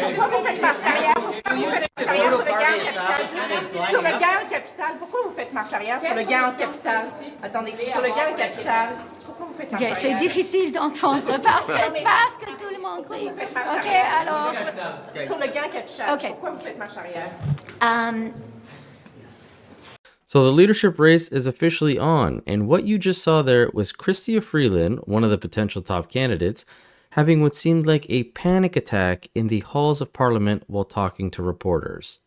Pourquoi vous faites marche arrière? Pourquoi vous faites marche arrière sur le gain en capital? Sur le gain en capital, pourquoi vous faites marche arrière sur le gain en capital? Attendez, sur le gain en capital, pourquoi vous faites marche arrière? C'est difficile d'entendre parce que tout le monde crie. OK, alors... Sur le gain en capital, pourquoi vous faites marche arrière? So the leadership race is officially on, and what you just saw there was Chrystia Freeland, one of the potential top candidates, having what seemed like a panic attack in the halls of Parliament while talking to reporters.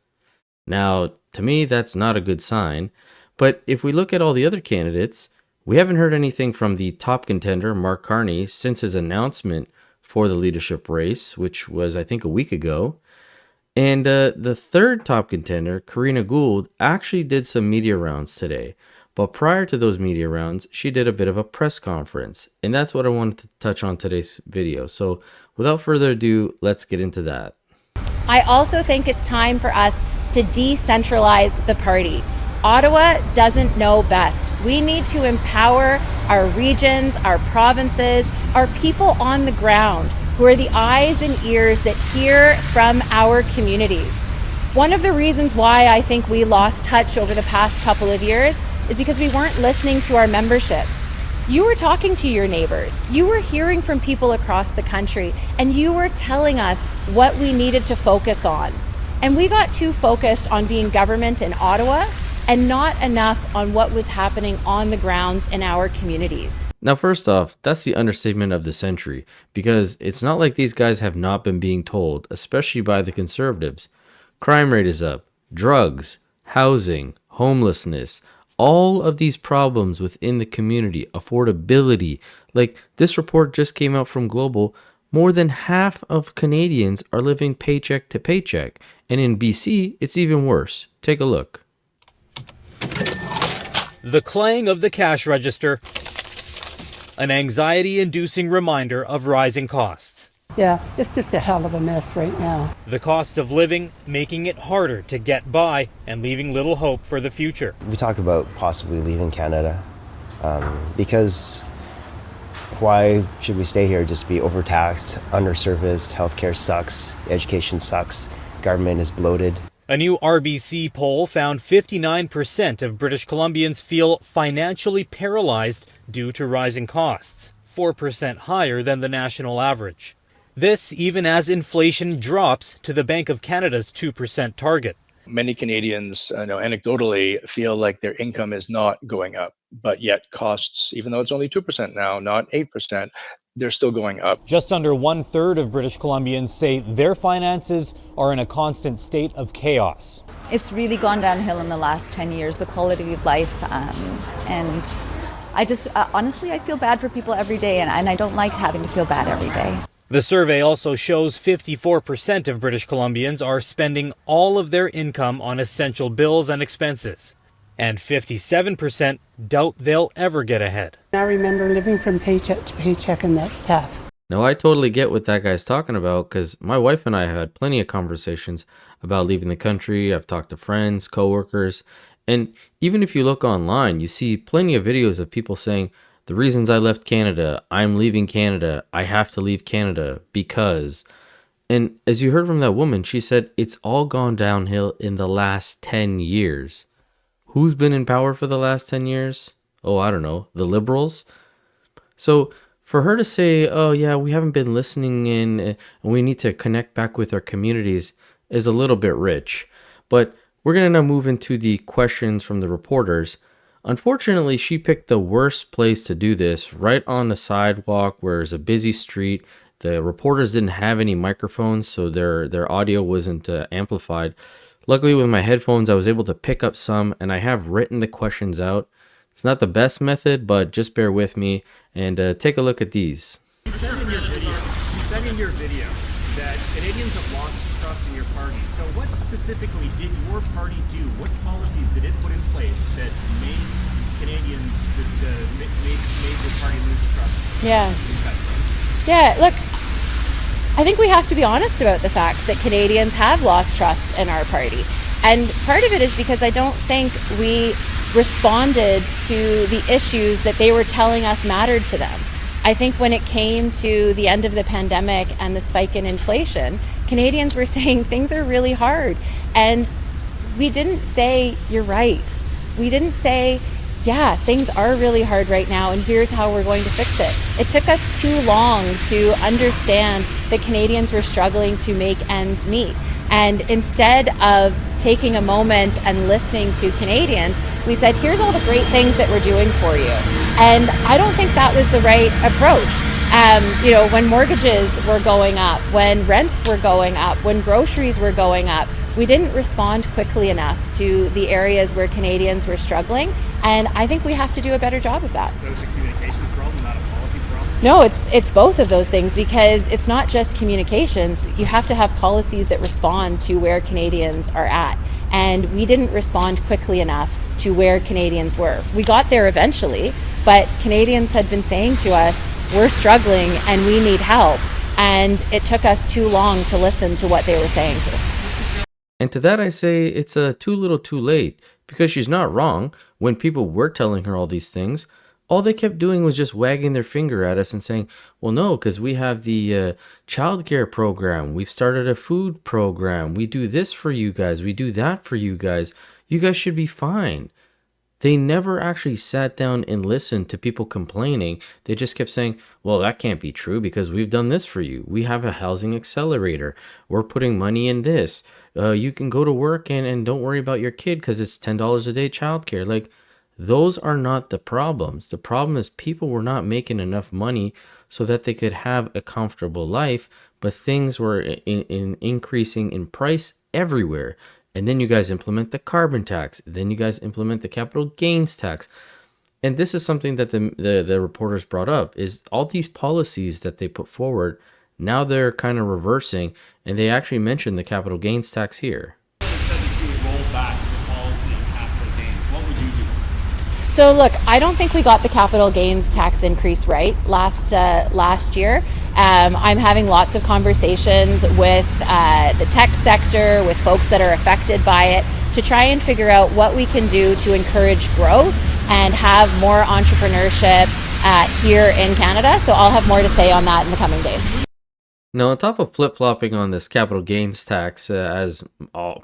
Now, to me, that's not a good sign, but if we look at all the other candidates, we haven't heard anything from the top contender, Mark Carney, since his announcement for the leadership race, which was, I think, a week ago. And the third top contender, Karina Gould, actually did some media rounds today. But prior to those media rounds, she did a bit of a press conference. And that's what I wanted to touch on today's video. So without further ado, let's get into that. I also think it's time for us to decentralize the party. Ottawa doesn't know best. We need to empower our regions, our provinces, our people on the ground, who are the eyes and ears that hear from our communities. One of the reasons why I think we lost touch over the past couple of years is because we weren't listening to our membership. You were talking to your neighbors, you were hearing from people across the country, and you were telling us what we needed to focus on. And we got too focused on being government in Ottawa and not enough on what was happening on the grounds in our communities. Now, first off, that's the understatement of the century, because it's not like these guys have not been being told, especially by the Conservatives. Crime rate is up, drugs, housing, homelessness, all of these problems within the community, affordability. Like this report just came out from Global, more than half of Canadians are living paycheck to paycheck. And in BC, it's even worse. Take a look. The clang of the cash register, an anxiety-inducing reminder of rising costs. Yeah, it's just a hell of a mess right now. The cost of living making it harder to get by and leaving little hope for the future. We talk about possibly leaving Canada because why should we stay here? Just be overtaxed, underserviced, healthcare sucks, education sucks, government is bloated. A new RBC poll found 59% of British Columbians feel financially paralyzed due to rising costs, 4% higher than the national average. This even as inflation drops to the Bank of Canada's 2% target. Many Canadians, anecdotally, feel like their income is not going up, but yet costs, even though it's only 2% now, not 8%, they're still going up. Just under 1/3 of British Columbians say their finances are in a constant state of chaos. It's really gone downhill in the last 10 years, the quality of life, and I just, honestly, I feel bad for people every day, and I don't like having to feel bad every day. The survey also shows 54% of British Columbians are spending all of their income on essential bills and expenses, and 57% doubt they'll ever get ahead. I remember living from paycheck to paycheck, and that's tough. Now, I totally get what that guy's talking about, because my wife and I have had plenty of conversations about leaving the country. I've talked to friends, coworkers, and even if you look online, you see plenty of videos of people saying, the reasons I left Canada, I'm leaving Canada, I have to leave Canada because... And as you heard from that woman, she said it's all gone downhill in the last 10 years. Who's been in power for the last 10 years? Oh, I don't know, the Liberals? So for her to say, oh yeah, we haven't been listening in and we need to connect back with our communities is a little bit rich. But we're going to now move into the questions from the reporters. Unfortunately, she picked the worst place to do this, right on the sidewalk where there's a busy street. The reporters didn't have any microphones, so their audio wasn't amplified. Luckily, with my headphones, I was able to pick up some, and I have written the questions out. It's not the best method, but just bear with me and take a look at these. You said in your video that Canadians have lost trust in your party. So what specifically did your party do? What policies did it put in place that made Canadians, made your party lose trust? Yeah, look, I think we have to be honest about the fact that Canadians have lost trust in our party. And part of it is because I don't think we responded to the issues that they were telling us mattered to them. I think when it came to the end of the pandemic and the spike in inflation, Canadians were saying things are really hard. And we didn't say, you're right. We didn't say, yeah, things are really hard right now, and here's how we're going to fix it. It took us too long to understand that Canadians were struggling to make ends meet. And instead of taking a moment and listening to Canadians, we said, here's all the great things that we're doing for you. And I don't think that was the right approach. When mortgages were going up, when rents were going up, when groceries were going up, we didn't respond quickly enough to the areas where Canadians were struggling. And I think we have to do a better job of that. So it's a communications problem, not a policy problem? No, it's both of those things, because it's not just communications. You have to have policies that respond to where Canadians are at. And we didn't respond quickly enough to where Canadians were. We got there eventually, but Canadians had been saying to us, we're struggling and we need help. And it took us too long to listen to what they were saying to. And to that I say it's too little too late, because she's not wrong. When people were telling her all these things, all they kept doing was just wagging their finger at us and saying, well, no, because we have the childcare program. We've started a food program. We do this for you guys. We do that for you guys. You guys should be fine. They never actually sat down and listened to people complaining. They just kept saying, well, that can't be true because we've done this for you. We have a housing accelerator. We're putting money in this. You can go to work and don't worry about your kid because it's $10 a day childcare. Like, those are not the problems. The problem is people were not making enough money so that they could have a comfortable life, but things were increasing in price everywhere. And then you guys implement the carbon tax. Then you guys implement the capital gains tax. And this is something that the reporters brought up, is all these policies that they put forward, now they're kind of reversing, and they actually mentioned the capital gains tax here. So look, I don't think we got the capital gains tax increase right last year. I'm having lots of conversations with the tech sector, with folks that are affected by it, to try and figure out what we can do to encourage growth and have more entrepreneurship here in Canada. So I'll have more to say on that in the coming days. Now, on top of flip-flopping on this capital gains tax, as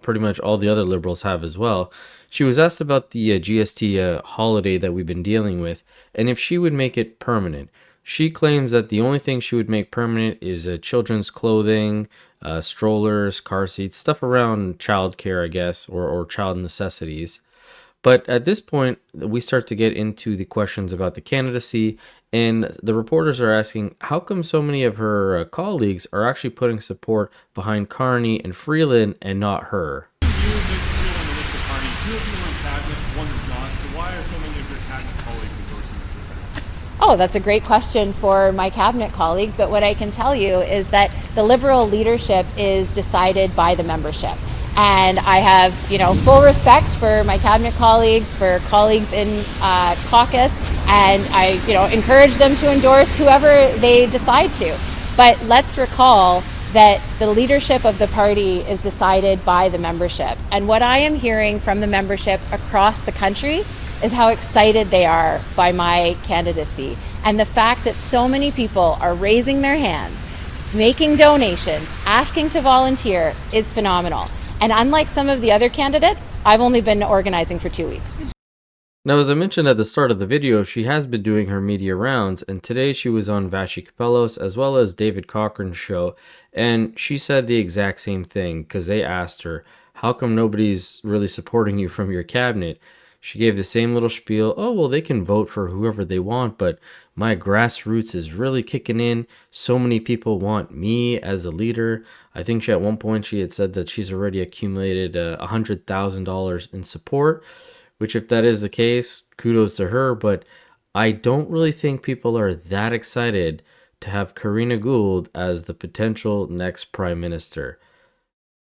pretty much all the other Liberals have as well, she was asked about the GST holiday that we've been dealing with, and if she would make it permanent. She claims that the only thing she would make permanent is children's clothing, strollers, car seats, stuff around childcare, I guess, or child necessities. But at this point, we start to get into the questions about the candidacy, and the reporters are asking, how come so many of her colleagues are actually putting support behind Carney and Freeland and not her? You, Ms. Freeland and Mr. Carney, two of you are in cabinet, one is not, so why are so many of your cabinet colleagues endorsing Mr. Freeland? Oh, that's a great question for my cabinet colleagues, but what I can tell you is that the Liberal leadership is decided by the membership. And I have, full respect for my cabinet colleagues, for colleagues in caucus, and I, encourage them to endorse whoever they decide to. But let's recall that the leadership of the party is decided by the membership. And what I am hearing from the membership across the country is how excited they are by my candidacy. And the fact that so many people are raising their hands, making donations, asking to volunteer is phenomenal. And unlike some of the other candidates, I've only been organizing for 2 weeks. Now, as I mentioned at the start of the video, she has been doing her media rounds, and today she was on Vashi Capellos as well as David Cochran's show, and she said the exact same thing because they asked her, how come nobody's really supporting you from your cabinet? She gave the same little spiel, oh, well, they can vote for whoever they want, but my grassroots is really kicking in. So many people want me as a leader. I think at one point she had said that she's already accumulated $100,000 in support, which if that is the case, kudos to her, but I don't really think people are that excited to have Karina Gould as the potential next prime minister.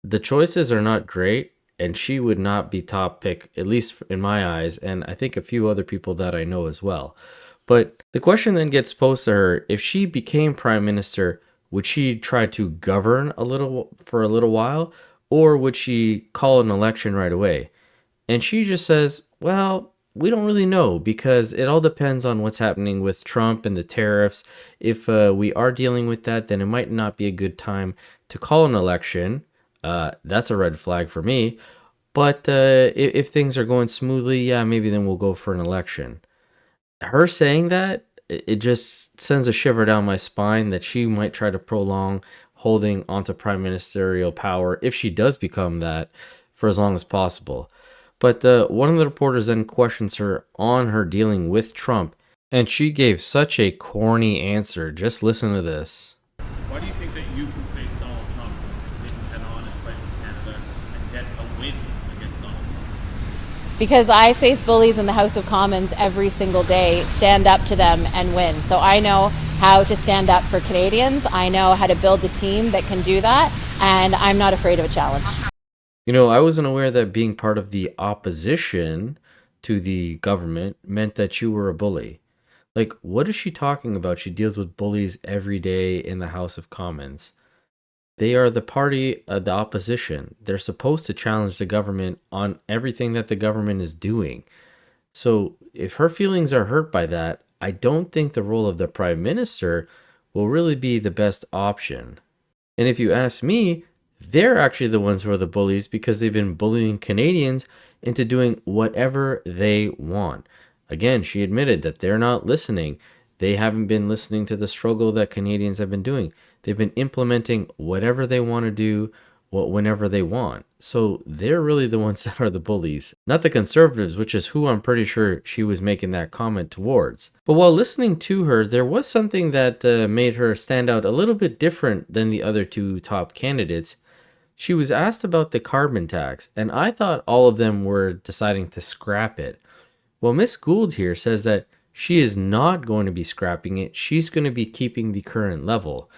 The choices are not great, and she would not be top pick, at least in my eyes, and I think a few other people that I know as well. But the question then gets posed to her, if she became prime minister, would she try to govern for a little while, or would she call an election right away? And she just says, well, we don't really know because it all depends on what's happening with Trump and the tariffs. If we are dealing with that, then it might not be a good time to call an election. That's a red flag for me. But if things are going smoothly, yeah, maybe then we'll go for an election. Her saying that, it just sends a shiver down my spine that she might try to prolong holding onto prime ministerial power if she does become that for as long as possible. But one of the reporters then questions her on her dealing with Trump, and she gave such a corny answer. Just listen to this. Why do you think that you can face Donald Trump, they can head on and fight for Canada and get a win against Donald Trump? Because I face bullies in the House of Commons every single day, stand up to them and win. So I know how to stand up for Canadians. I know how to build a team that can do that, and I'm not afraid of a challenge. You know, I wasn't aware that being part of the opposition to the government meant that you were a bully. Like, what is she talking about? She deals with bullies every day in the House of Commons. They are the party of the opposition. They're supposed to challenge the government on everything that the government is doing. So if her feelings are hurt by that, I don't think the role of the prime minister will really be the best option. And if you ask me, they're actually the ones who are the bullies because they've been bullying Canadians into doing whatever they want. Again, she admitted that they're not listening. They haven't been listening to the struggle that Canadians have been doing. They've been implementing whatever they want to do, whenever they want. So they're really the ones that are the bullies, not the Conservatives, which is who I'm pretty sure she was making that comment towards. But while listening to her, there was something that made her stand out a little bit different than the other two top candidates. She was asked about the carbon tax, and I thought all of them were deciding to scrap it. Well, Miss Gould here says that she is not going to be scrapping it. She's going to be keeping the current level.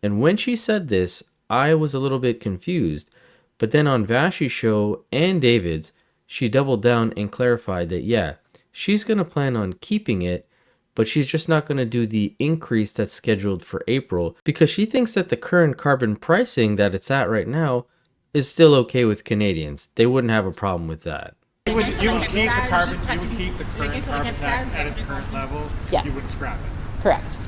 And when she said this, I was a little bit confused. But then on Vashti's show and David's, she doubled down and clarified that, yeah, she's going to plan on keeping it, but she's just not going to do the increase that's scheduled for April because she thinks that the current carbon pricing that it's at right now is still okay with Canadians. They wouldn't have a problem with that. You would keep the carbon, you would keep the current carbon tax at its current level. Yes. You wouldn't scrap it. Correct.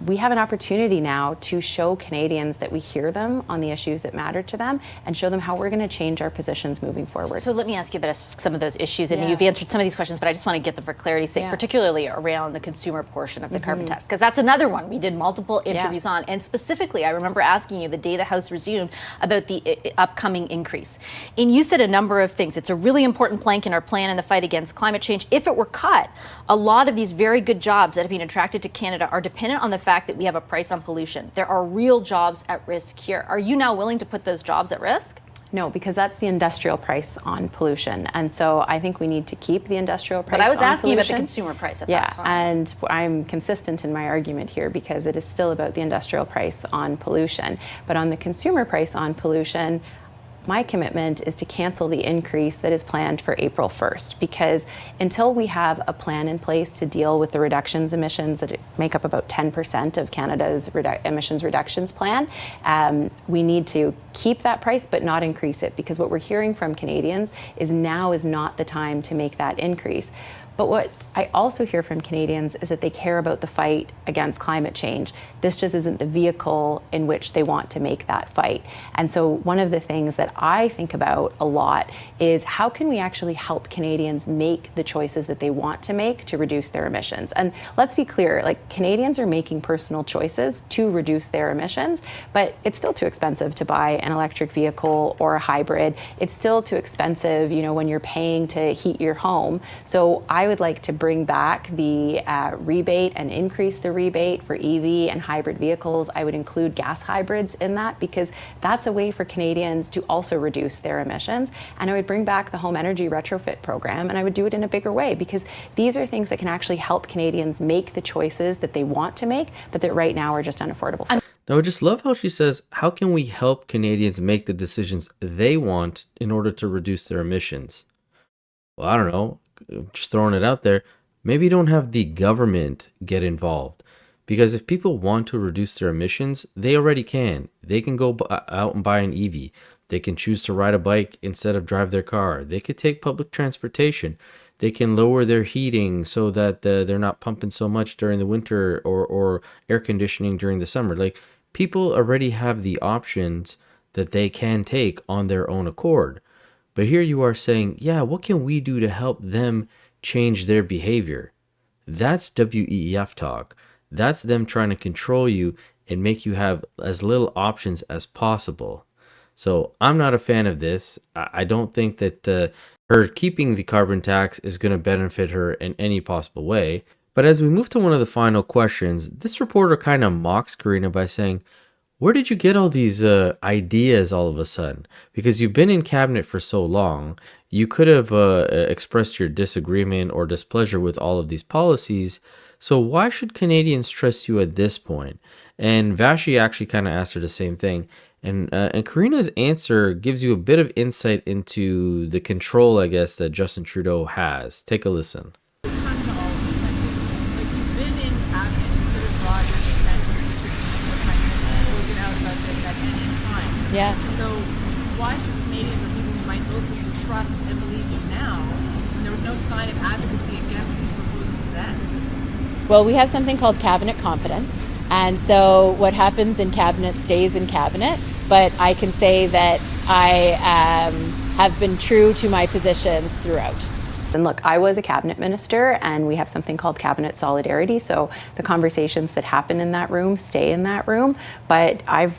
We have an opportunity now to show Canadians that we hear them on the issues that matter to them and show them how we're going to change our positions moving forward. So let me ask you about some of those issues. And you've answered some of these questions, but I just want to get them for clarity's sake, particularly around the consumer portion of the carbon tax, because that's another one we did multiple interviews on. And specifically, I remember asking you the day the House resumed about the upcoming increase. And you said a number of things. It's a really important plank in our plan in the fight against climate change. If it were cut, a lot of these very good jobs that have been attracted to Canada are dependent on the fact that we have a price on pollution. There are real jobs at risk here. Are you now willing to put those jobs at risk? No, because that's the industrial price on pollution. And so I think we need to keep the industrial price on pollution. But I was asking you about the consumer price at that time. And I'm consistent in my argument here because it is still about the industrial price on pollution. But on the consumer price on pollution, my commitment is to cancel the increase that is planned for April 1st, because until we have a plan in place to deal with the emissions that make up about 10% of Canada's emissions reductions plan, we need to keep that price but not increase it, because what we're hearing from Canadians is now is not the time to make that increase. But what I also hear from Canadians is that they care about the fight against climate change. This just isn't the vehicle in which they want to make that fight. And so one of the things that I think about a lot is how can we actually help Canadians make the choices that they want to make to reduce their emissions? And let's be clear, like, Canadians are making personal choices to reduce their emissions, but it's still too expensive to buy an electric vehicle or a hybrid. It's still too expensive, when you're paying to heat your home. So I would like to bring back the rebate and increase the rebate for EV and hybrid vehicles. I would include gas hybrids in that, because that's a way for Canadians to also reduce their emissions. And I would bring back the home energy retrofit program, and I would do it in a bigger way, because these are things that can actually help Canadians make the choices that they want to make, but that right now are just unaffordable. Now, I just love how she says, how can we help Canadians make the decisions they want in order to reduce their emissions? Well, I don't know. Just throwing it out there, maybe don't have the government get involved, because if people want to reduce their emissions, they already can. They can go out and buy an EV. They can choose to ride a bike instead of drive their car. They could take public transportation. they can lower their heating so that they're not pumping so much during the winter, or air conditioning during the summer. Like, people already have the options that they can take on their own accord. But here you are saying, yeah, what can we do to help them change their behavior? That's WEF talk. That's them trying to control you and make you have as little options as possible. So I'm not a fan of this. I don't think that her keeping the carbon tax is going to benefit her in any possible way. But as we move to one of the final questions, this reporter kind of mocks Karina by saying, where did you get all these ideas all of a sudden? Because you've been in cabinet for so long, you could have expressed your disagreement or displeasure with all of these policies. So why should Canadians trust you at this point? And Vashi actually kind of asked her the same thing. And Karina's answer gives you a bit of insight into the control, I guess, that Justin Trudeau has. Take a listen. Yeah. So why should Canadians or people who might vote for you trust and believe you now when there was no sign of advocacy against these proposals then? Well, we have something called cabinet confidence. And so what happens in cabinet stays in cabinet. But I can say that I have been true to my positions throughout. And look, I was a cabinet minister, and we have something called cabinet solidarity. So the conversations that happen in that room stay in that room. But I've,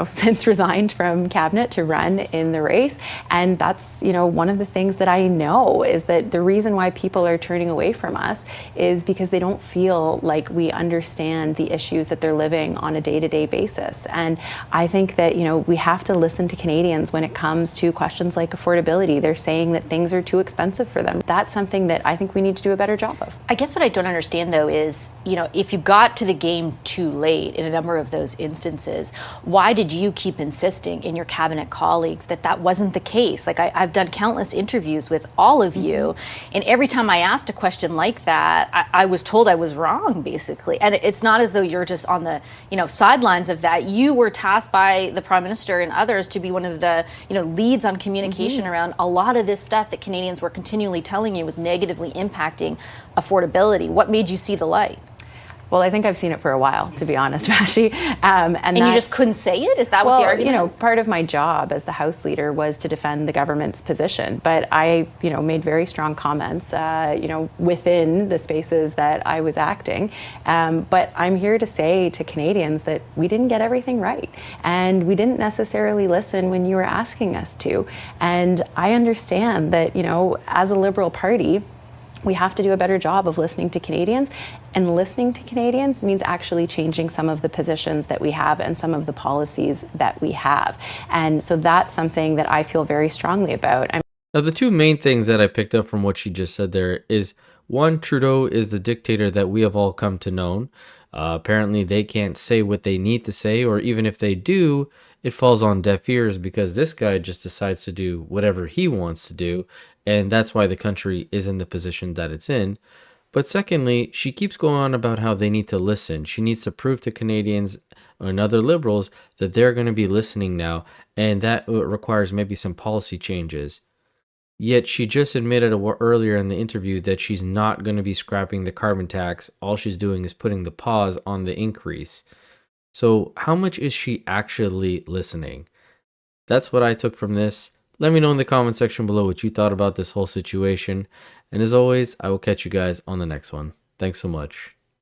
since resigned from cabinet to run in the race. And that's, one of the things that I know is that the reason why people are turning away from us is because they don't feel like we understand the issues that they're living on a day-to-day basis. And I think that, we have to listen to Canadians when it comes to questions like affordability. They're saying that things are too expensive for them. That's something that I think we need to do a better job of. I guess what I don't understand, though, is, if you got to the game too late in a number of those instances, why did you keep insisting in your cabinet colleagues that that wasn't the case? Like, I've done countless interviews with all of you, and every time I asked a question like that, I was told I was wrong, basically. And it's not as though you're just on the, sidelines of that. You were tasked by the Prime Minister and others to be one of the, leads on communication around a lot of this stuff that Canadians were continually telling you was negatively impacting affordability. What made you see the light? Well, I think I've seen it for a while, to be honest, Vashi. And you just couldn't say it? Is that what the argument is? Part of my job as the House Leader was to defend the government's position. But I, made very strong comments, within the spaces that I was acting. But I'm here to say to Canadians that we didn't get everything right. And we didn't necessarily listen when you were asking us to. And I understand that, as a Liberal Party, we have to do a better job of listening to Canadians, and listening to Canadians means actually changing some of the positions that we have and some of the policies that we have. And so that's something that I feel very strongly about. Now, the two main things that I picked up from what she just said there is, one, Trudeau is the dictator that we have all come to know. Apparently, they can't say what they need to say, or even if they do, it falls on deaf ears because this guy just decides to do whatever he wants to do. And that's why the country is in the position that it's in. But secondly, she keeps going on about how they need to listen. She needs to prove to Canadians and other Liberals that they're going to be listening now. And that requires maybe some policy changes. Yet she just admitted earlier in the interview that she's not going to be scrapping the carbon tax. All she's doing is putting the pause on the increase. So how much is she actually listening? That's what I took from this. Let me know in the comment section below what you thought about this whole situation. And as always, I will catch you guys on the next one. Thanks so much.